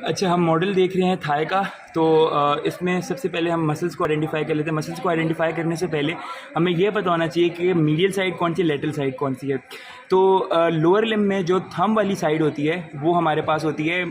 अच्छा, हम मॉडल देख रहे हैं थाई का। तो इसमें सबसे पहले हम मसल्स को आइडेंटिफाई कर लेते हैं। मसल्स को आइडेंटिफाई करने से पहले हमें यह पता होना चाहिए कि मीडियल साइड कौन सी, लेटरल साइड कौन सी है। तो लोअर लिम्ब में जो थंब वाली साइड होती है वो हमारे पास होती है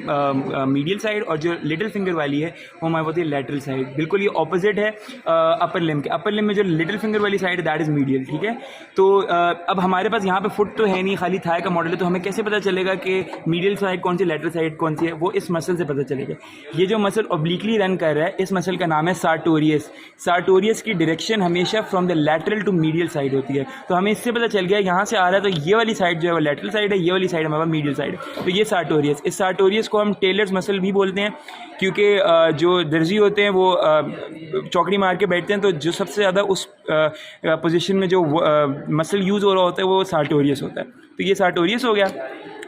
मीडियल साइड, और जो लिटिल फिंगर वाली है वो हमारे होती है लेटरल साइड। बिल्कुल ये ऑपोजिट है अपर लिम्ब के। अपर लिम्ब में जो लिटिल फिंगर वाली साइड है दैट इज़ मीडियल, ठीक है। तो अब हमारे पास यहाँ पे फुट तो है नहीं, खाली थाई का मॉडल है, तो हमें कैसे पता चलेगा कि मीडियल साइड कौन सी, लेटरल साइड कौन सी है? वो इस मसल से पता चलेगा। ये जो मसल ऑब्लिकली रन कर रहा है, इस मसल का नाम है सार्टोरियस। सार्टोरियस की डायरेक्शन हमेशा from the lateral to medial side होती है। तो हमें इससे पता चल गया यहाँ से आ रहा है, तो ये वाली साइड जो है वो लेटरल साइड है, ये वाली साइड हमारा मीडियल साइड है। तो ये सार्टोरियस, इस सार्टोरियस को हम टेलर्स मसल भी बोलते हैं, क्योंकि जो दर्जी होते हैं वो चौकड़ी मार के बैठते हैं, तो जो सबसे ज़्यादा उस पोजीशन में जो मसल यूज़ हो रहा होता है वो सार्टोरियस होता है। तो ये सार्टोरियस हो गया।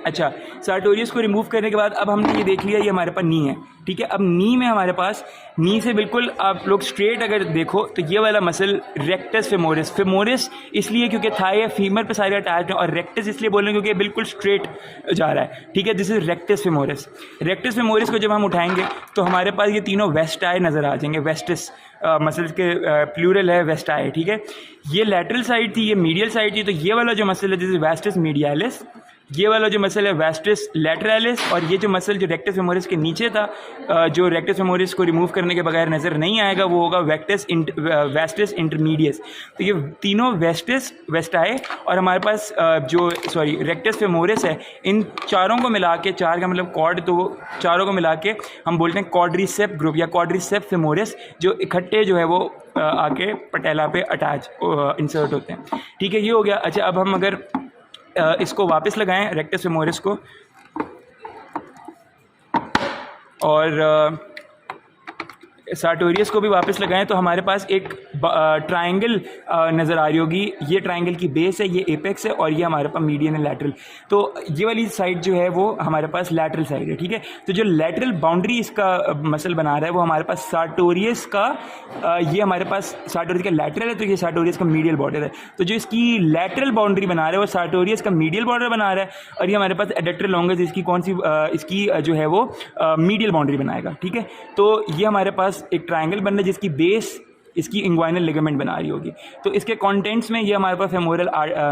अच्छा, सार्टोरियस को रिमूव करने के बाद अब हमने ये देख लिया ये हमारे पास नी है, ठीक है। अब नी में हमारे पास, नी से बिल्कुल आप लोग स्ट्रेट अगर देखो तो ये वाला मसल रेक्टस फेमोरिस। फेमोरिस इसलिए क्योंकि थाई है, फीमर पे सारे अटैच हैं, और रेक्टस इसलिए बोल रहे हैं क्योंकि बिल्कुल स्ट्रेट जा रहा है, ठीक है। This is rectus femoris. Rectus femoris को जब हम उठाएंगे तो हमारे पास ये तीनों वेस्टाई नज़र आ जाएंगे। वेस्टिस मसल्स के प्लूरल है वेस्टाई, ठीक है। ये लैटरल साइड थी, ये मीडियल साइड थी। तो ये वाला जो मसल है दिस इज वेस्टिस मीडियालिस, ये वाला जो मसल है वेस्टिस लैटरालिस, और ये जो मसल जो रेक्टस फेमोरिस के नीचे था, जो रेक्टस फेमोरिस को रिमूव करने के बगैर नज़र नहीं आएगा, वो होगा वेस्टिस इंटरमीडियस। तो ये तीनों वेस्टिस, वेस्टाई और हमारे पास रेक्टस फेमोरिस है, इन चारों को मिला के, चार का मतलब कॉर्ड, तो चारों को मिला के हम बोलते हैं क्वाड्रिसेप ग्रुप या क्वाड्रिसेप फेमोरिस, जो इकट्ठे जो है वो आके पटेला पे अटैच इंसर्ट होते हैं, ठीक है। ये हो गया। अच्छा, अब हम अगर इसको वापस लगाएं रेक्टस फेमोरिस को, और सार्टोरियस को भी वापस लगाएं, तो हमारे पास एक ट्रायंगल नज़र आ रही होगी। ये ट्रायंगल की बेस है, ये एपेक्स है, और ये हमारे पास मीडियन है, लैटरल। तो ये वाली साइड जो है वो हमारे पास लैटरल साइड है, ठीक है। तो जो लैटरल बाउंड्री इसका मसल बना रहा है वो हमारे पास सार्टोरियस का, ये हमारे पास सार्टोरियस का लैटरल है, तो ये सार्टोरियस का मीडियल बॉर्डर है। तो जो इसकी लैटरल बाउंड्री बना रहा है वो सार्टोरियस का मीडियल बॉर्डर बना रहा है, और ये हमारे पास एडक्टर लॉन्गस इसकी कौन सी, इसकी जो है वो मीडियल बाउंड्री बनाएगा, ठीक है। तो ये हमारे पास एक ट्रायंगल बन रहा है जिसकी बेस इसकी इंग्वाइनल लिगामेंट बना रही होगी। तो इसके कंटेंट्स में ये हमारे पास फेमोरल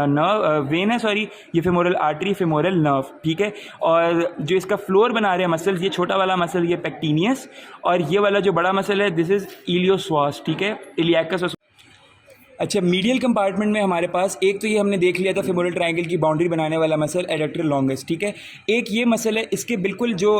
नर्व वेन है, ये फेमोरल आर्टरी, फेमोरल नर्व, ठीक है। और जो इसका फ्लोर बना रहे हैं मसल्स, ये छोटा वाला मसल ये पेक्टिनियस, और ये वाला जो बड़ा मसल है दिस इज इलियोसवास, ठीक है, इलियाकस। अच्छा, मीडियल कंपार्टमेंट में हमारे पास एक तो ये हमने देख लिया था फेमोरल ट्रायंगल की बाउंड्री बनाने वाला मसल एडक्टर लॉन्गस, ठीक है। एक ये मसल है, इसके बिल्कुल जो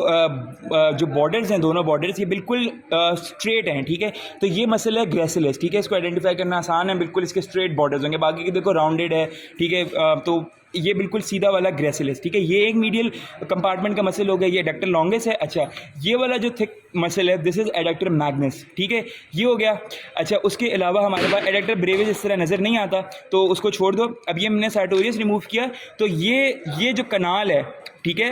बॉर्डर्स हैं, दोनों बॉर्डर्स ये बिल्कुल स्ट्रेट हैं, ठीक है। तो ये मसल है ग्रेसिलिस, ठीक है। इसको आइडेंटिफाई करना आसान है, बिल्कुल इसके स्ट्रेट बॉर्डर्स होंगे, बाकी के देखो राउंडेड है, ठीक है। तो ये बिल्कुल सीधा वाला ग्रेसिलिस, ठीक है। ये एक मीडियल कंपार्टमेंट का मसल हो गया, ये एडक्टर लॉन्गस है। अच्छा, ये वाला जो थिक मसल है दिस इज एडक्टर मैग्नस, ठीक है, ये हो गया। अच्छा, उसके अलावा हमारे पास एडक्टर ब्रेविस इस तरह नज़र नहीं आता, तो उसको छोड़ दो। अब ये हमने सार्टोरियस रिमूव किया, तो ये जो कनाल है, ठीक है,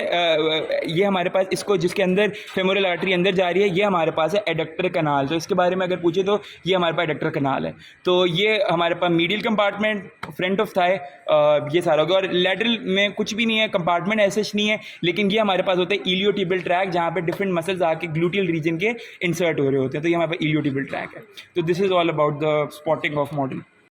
ये हमारे पास इसको जिसके अंदर फेमोरल आर्टरी अंदर जा रही है, ये हमारे पास है एडक्टर कनाल। तो इसके बारे में अगर पूछे तो ये हमारे पास एडक्टर कनाल है। तो ये हमारे पास medial compartment, front of thigh, ये सारा होगा। और लेटरल में कुछ भी नहीं है, कंपार्टमेंट ऐसे नहीं है, लेकिन ये हमारे पास होता है इलियोटिबियल ट्रैक, जहाँ पे डिफरेंट मसल्स आके ग्लूटियल रीजन के इंसर्ट हो रहे होते हैं। तो ये हमारे पास इलियोटिबियल ट्रैक है। तो this is all about the spotting of model.